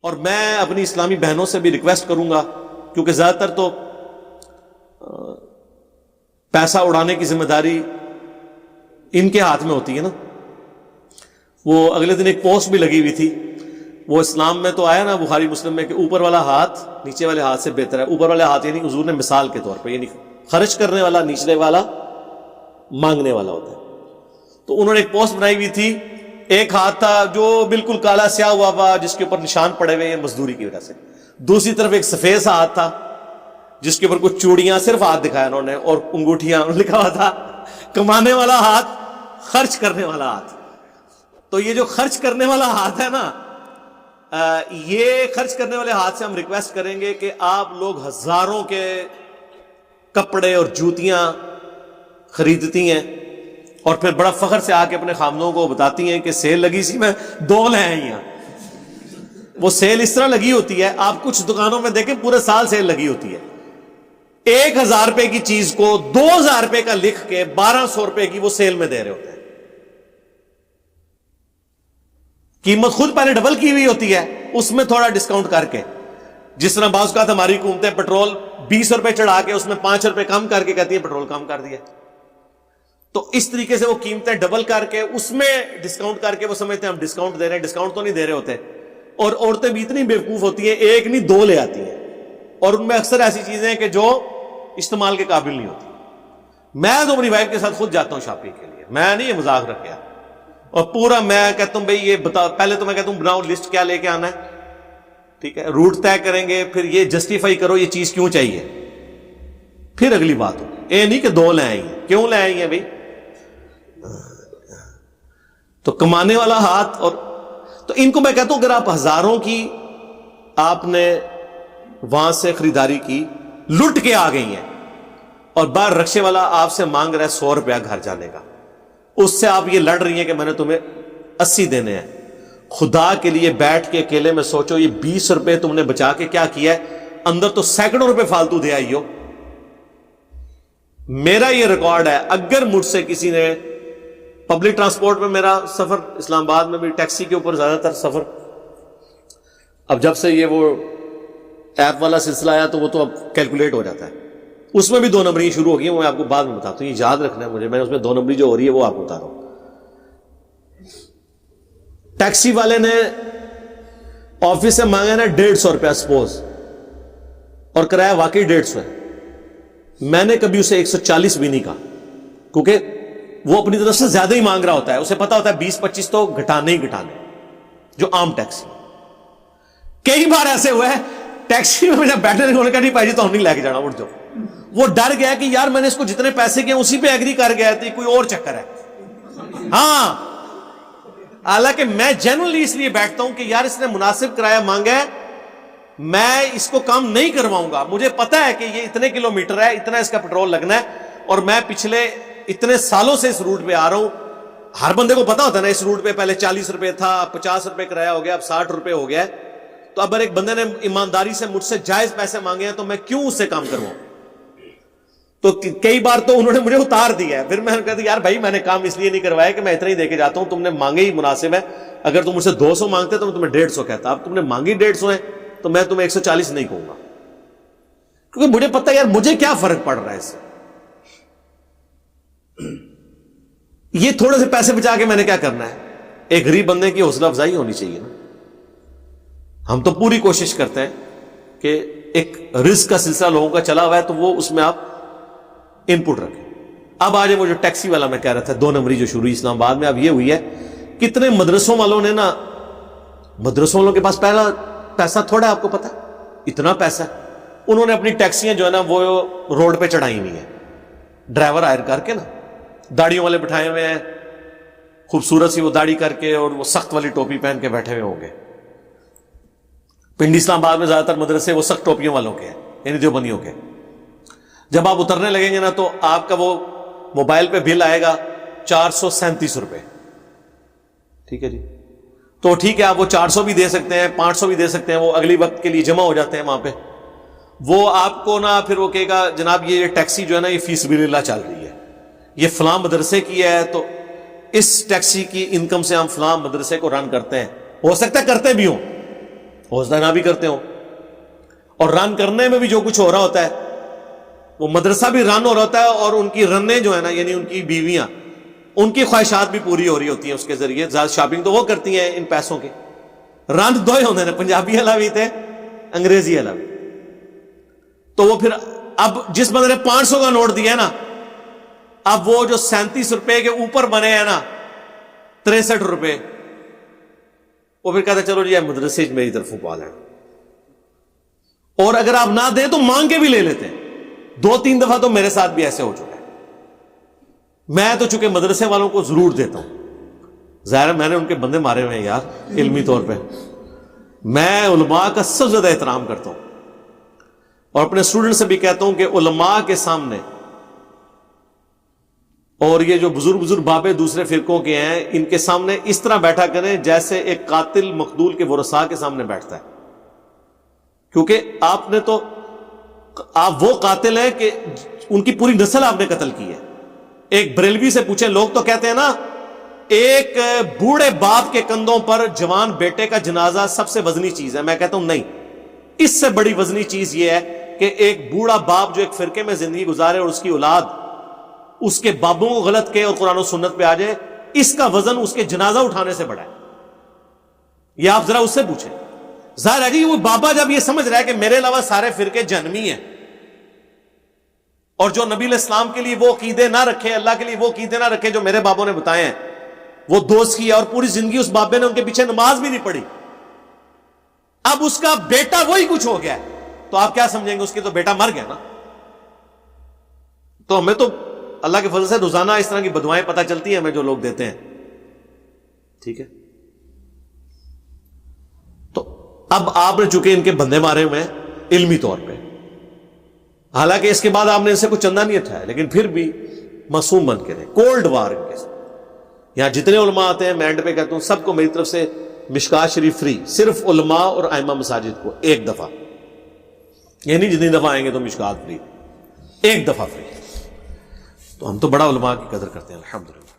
اور میں اپنی اسلامی بہنوں سے بھی ریکویسٹ کروں گا، کیونکہ زیادہ تر تو پیسہ اڑانے کی ذمہ داری ان کے ہاتھ میں ہوتی ہے نا. وہ اگلے دن ایک پوسٹ بھی لگی ہوئی تھی، وہ اسلام میں تو آیا نا بخاری مسلم میں کہ اوپر والا ہاتھ نیچے والے ہاتھ سے بہتر ہے. اوپر والے ہاتھ یعنی حضور نے مثال کے طور پہ، یعنی خرچ کرنے والا نیچلے والا مانگنے والا ہوتا ہے. تو انہوں نے ایک پوسٹ بنائی ہوئی تھی، ایک ہاتھ تھا جو بالکل کالا سیاہ ہوا ہوا جس کے اوپر نشان پڑے ہوئے ہیں مزدوری کی وجہ سے، دوسری طرف ایک سفید سا ہاتھ تھا جس کے اوپر کچھ چوڑیاں، صرف ہاتھ دکھایا انہوں نے اور انگوٹھیاں، لکھا ہوا تھا کمانے والا ہاتھ، خرچ کرنے والا ہاتھ. تو یہ جو خرچ کرنے والا ہاتھ ہے نا، یہ خرچ کرنے والے ہاتھ سے ہم ریکویسٹ کریں گے کہ آپ لوگ ہزاروں کے کپڑے اور جوتیاں خریدتی ہیں اور پھر بڑا فخر سے آ کے اپنے خامدوں کو بتاتی ہیں کہ سیل لگی سی، میں 2 لے آئی ہیں. وہ سیل اس طرح لگی ہوتی ہے، آپ کچھ دکانوں میں دیکھیں پورے سال سیل لگی ہوتی ہے. 1000 روپے کی چیز کو 2000 روپے کا لکھ کے 1200 روپے کی وہ سیل میں دے رہے ہوتے ہیں. قیمت خود پہلے ڈبل کی ہوئی ہوتی ہے، اس میں تھوڑا ڈسکاؤنٹ کر کے، جس طرح بعض اوقات ہماری حکومتیں پیٹرول 20 روپے چڑھا کے اس میں 5 روپے کم کر کے کہتی ہیں پیٹرول کم کر دیا. تو اس طریقے سے وہ قیمتیں ڈبل کر کے اس میں ڈسکاؤنٹ کر کے وہ سمجھتے ہیں ہم ڈسکاؤنٹ دے رہے ہیں، ڈسکاؤنٹ تو نہیں دے رہے ہوتے. اور عورتیں بھی اتنی بیوقوف ہوتی ہیں، 1 نہیں 2 لے آتی ہیں، اور ان میں اکثر ایسی چیزیں ہیں کہ جو استعمال کے قابل نہیں ہوتی. میں تو اپنی وائف کے ساتھ خود جاتا ہوں شاپنگ کے لیے، میں نہیں یہ مذاق رکھ گیا، اور پورا میں کہتا ہوں بھئی یہ بتا، پہلے تو میں کہتا ہوں بناؤ لسٹ کیا لے کے آنا ہے، ٹھیک ہے، روٹ طے کریں گے، پھر یہ جسٹیفائی کرو یہ چیز کیوں چاہیے، پھر اگلی بات ہو. یہ نہیں کہ 2 لے آئی ہیں، کیوں لے آئی ہیں بھئی؟ تو کمانے والا ہاتھ. اور تو ان کو میں کہتا ہوں اگر آپ ہزاروں کی آپ نے وہاں سے خریداری کی، لٹ کے آ گئی ہیں، اور باہر رکشے والا آپ سے مانگ رہا ہے 100 روپیہ گھر جانے کا، اس سے آپ یہ لڑ رہی ہیں کہ میں نے تمہیں 80 دینے ہیں. خدا کے لیے بیٹھ کے اکیلے میں سوچو، یہ 20 روپے تم نے بچا کے کیا کیا ہے؟ اندر تو سینکڑوں روپے فالتو دے آئی ہو. میرا یہ ریکارڈ ہے، اگر مجھ سے کسی نے پبلک ٹرانسپورٹ میں، میرا سفر اسلام آباد میں بھی ٹیکسی کے اوپر زیادہ تر سفر، اب جب سے یہ وہ ایپ والا سلسلہ آیا تو وہ تو اب کیلکولیٹ ہو جاتا ہے، اس میں بھی 2 نمبری شروع ہو گئی ہیں، وہ میں آپ کو بعد میں بتاتا ہوں، یہ یاد رکھنا ہے مجھے، میں اس میں 2 نمبری جو ہو رہی ہے وہ آپ کو بتا رہا ہوں. ٹیکسی والے نے آفس سے مانگا نا 150 روپیہ سپوز، اور کرایہ واقعی 150 ہے. میں نے کبھی اسے 140 بھی نہیں کہا، کیونکہ وہ اپنی طرف سے زیادہ ہی مانگ رہا ہوتا ہے، اسے پتا ہوتا ہے 20-25 تو گھٹانے ہی گھٹانے، جو عام ٹیکسی. کئی بار ایسے ہوا ہے ٹیکسی میں جب بیٹھنے ہونے کا نہیں پائی تو ہم نہیں لے کے جانا، اٹھ جاؤ. وہ ڈر گیا کہ یار میں نے اس کو جتنے پیسے کیے اسی پہ ایگری کر گیا تھی، کوئی اور چکر ہے. ہاں، حالانکہ میں جنرلی اس لیے بیٹھتا ہوں کہ یار اس نے مناسب کرایہ مانگا ہے، میں اس کو کام نہیں کرواؤں گا. مجھے پتا ہے کہ یہ اتنے کلومیٹر ہے، اتنا اس کا پیٹرول لگنا ہے، اور میں پچھلے اتنے سالوں سے اس روٹ پہ آ رہا ہوں. ہر بندے کو پتا ہوتا ہے نا اس روٹ پہ پہلے 40 روپے تھا، 50 روپے کرایہ ہو گیا، اب 60 روپے ہو گیا ہے. تو اب ایک بندے نے ایمانداری سے مجھ سے جائز پیسے مانگے ہیں تو میں کیوں اس سے کام کرواؤں؟ تو کئی بار تو انہوں نے مجھے اتار دیا ہے. پھر میں نے کہا یار بھائی میں نے کام اس لیے نہیں کروایا کہ میں اتنا ہی دے کے جاتا ہوں، تم نے مانگے ہی مناسب ہے. اگر تم مجھ سے 200 مانگتے تو میں تمہیں 150 کہتا، اب تم نے مانگی 150 ہے تو میں تمہیں 140 نہیں کہوں گا، کیونکہ مجھے پتا ہے یار مجھے کیا فرق پڑ رہا ہے اس سے. یہ تھوڑے سے پیسے بچا کے میں نے کیا کرنا ہے؟ ایک غریب بندے کی حوصلہ افزائی ہونی چاہیے نا. ہم تو پوری کوشش کرتے ہیں کہ ایک رزق کا سلسلہ لوگوں کا چلا ہوا ہے تو وہ اس میں آپ ان پٹ رکھیں. اب آج وہ جو ٹیکسی والا میں کہہ رہا تھا 2 نمبری جو شروع اسلام آباد میں، اب یہ ہوئی ہے کتنے مدرسوں والوں نے نا، مدرسوں والوں کے پاس پہلا پیسہ تھوڑا ہے، آپ کو پتا اتنا پیسہ ہے، انہوں نے اپنی ٹیکسیاں جو ہے نا وہ روڈ پہ چڑھائی ہوئی ہیں، ڈرائیور ہائر کر کے نا، داڑیوں والے بٹھائے ہوئے ہیں، خوبصورت سی وہ داڑھی کر کے اور وہ سخت والی ٹوپی پہن کے بیٹھے ہوئے ہوں گے. پنڈی اسلام آباد میں زیادہ تر مدرسے وہ سخت ٹوپیوں والوں کے ہیں، یعنی دیوبندیوں کے. جب آپ اترنے لگیں گے نا تو آپ کا وہ موبائل پہ بل آئے گا 437 روپے، ٹھیک ہے جی. تو ٹھیک ہے آپ وہ 400 بھی دے سکتے ہیں، 500 بھی دے سکتے ہیں، وہ اگلی وقت کے لیے جمع ہو جاتے ہیں وہاں پہ. وہ آپ کو نا پھر وہ کہے گا جناب یہ ٹیکسی جو ہے نا یہ فی سبیل اللہ چل رہی ہے، یہ فلاں مدرسے کی ہے، تو اس ٹیکسی کی انکم سے ہم فلاں مدرسے کو رن کرتے ہیں. ہو سکتا ہے کرتے بھی ہوں، ہو سکتا ہے نہ بھی کرتے ہوں. اور رن کرنے میں بھی جو کچھ ہو رہا ہوتا ہے، وہ مدرسہ بھی رن ہو رہا ہوتا ہے، اور ان کی رنیں جو ہے نا، یعنی ان کی بیویاں، ان کی خواہشات بھی پوری ہو رہی ہوتی ہیں اس کے ذریعے. زیادہ شاپنگ تو وہ کرتی ہیں ان پیسوں کی. رن دو ہی ہوتے ہیں، پنجابی والا بھی تھے، انگریزی والا بھی. تو وہ پھر اب جس بندے نے 500 کا نوٹ دیا ہے نا، اب وہ جو 37 روپے کے اوپر بنے ہیں نا 63 روپے، وہ پھر کہتا ہے چلو جی مدرسے میری طرف پا لیں. اور اگر آپ نہ دیں تو مانگ کے بھی لے لیتے ہیں. 2-3 دفعہ تو میرے ساتھ بھی ایسے ہو چکا ہے. میں تو چونکہ مدرسے والوں کو ضرور دیتا ہوں، ظاہر ہے میں نے ان کے بندے مارے ہوئے ہیں یار علمی طور پہ. میں علماء کا سب سے زیادہ احترام کرتا ہوں، اور اپنے اسٹوڈنٹ سے بھی کہتا ہوں کہ علماء کے سامنے، اور یہ جو بزرگ بابے دوسرے فرقوں کے ہیں، ان کے سامنے اس طرح بیٹھا کریں جیسے ایک قاتل مقتول کے ورثاء کے سامنے بیٹھتا ہے. کیونکہ آپ وہ قاتل ہیں کہ ان کی پوری نسل آپ نے قتل کی ہے. ایک بریلوی سے پوچھیں، لوگ تو کہتے ہیں نا ایک بوڑھے باپ کے کندھوں پر جوان بیٹے کا جنازہ سب سے وزنی چیز ہے. میں کہتا ہوں نہیں، اس سے بڑی وزنی چیز یہ ہے کہ ایک بوڑھا باپ جو ایک فرقے میں زندگی گزارے اور اس کی اولاد اس کے بابوں کو غلط کہے اور قرآن و سنت پہ آ جائے، اس کا وزن اس کے جنازہ اٹھانے سے بڑا ہے. یہ آپ ذرا اس سے پوچھیں. ظاہر ہے جی وہ بابا جب یہ سمجھ رہا ہے کہ میرے علاوہ سارے فرقے جہنمی ہیں، اور جو نبی علیہ السلام کے لیے وہ عقیدے نہ رکھے، اللہ کے لیے وہ عقیدے نہ رکھے جو میرے بابوں نے بتائے ہیں، وہ دوست کیا اور پوری زندگی اس بابے نے ان کے پیچھے نماز بھی نہیں پڑھی، اب اس کا بیٹا وہی کچھ ہو گیا ہے، تو آپ کیا سمجھیں گے؟ اس کی تو بیٹا مر گیا نا. تو ہمیں تو اللہ کے فضل سے روزانہ اس طرح کی بدوائیں پتہ چلتی ہیں ہمیں جو لوگ دیتے ہیں. ٹھیک ہے، تو اب آپ نے چونکہ ان کے بندے مارے ہوئے ہیں علمی طور پہ، حالانکہ اس کے بعد آپ نے ان سے کوئی چندہ نہیں اٹھایا، لیکن پھر بھی معصوم بن کے رہے. کولڈ وار ان کے ساتھ. یہاں جتنے علماء آتے ہیں میں اینڈ پہ کہتا ہوں سب کو میری طرف سے مشکات شریف فری، صرف علماء اور ائمہ مساجد کو ایک دفعہ، یعنی جتنی دفعہ آئیں گے تو مشکات فری، ایک دفعہ فری. تو ہم تو بڑا علماء کی قدر کرتے ہیں الحمدللہ.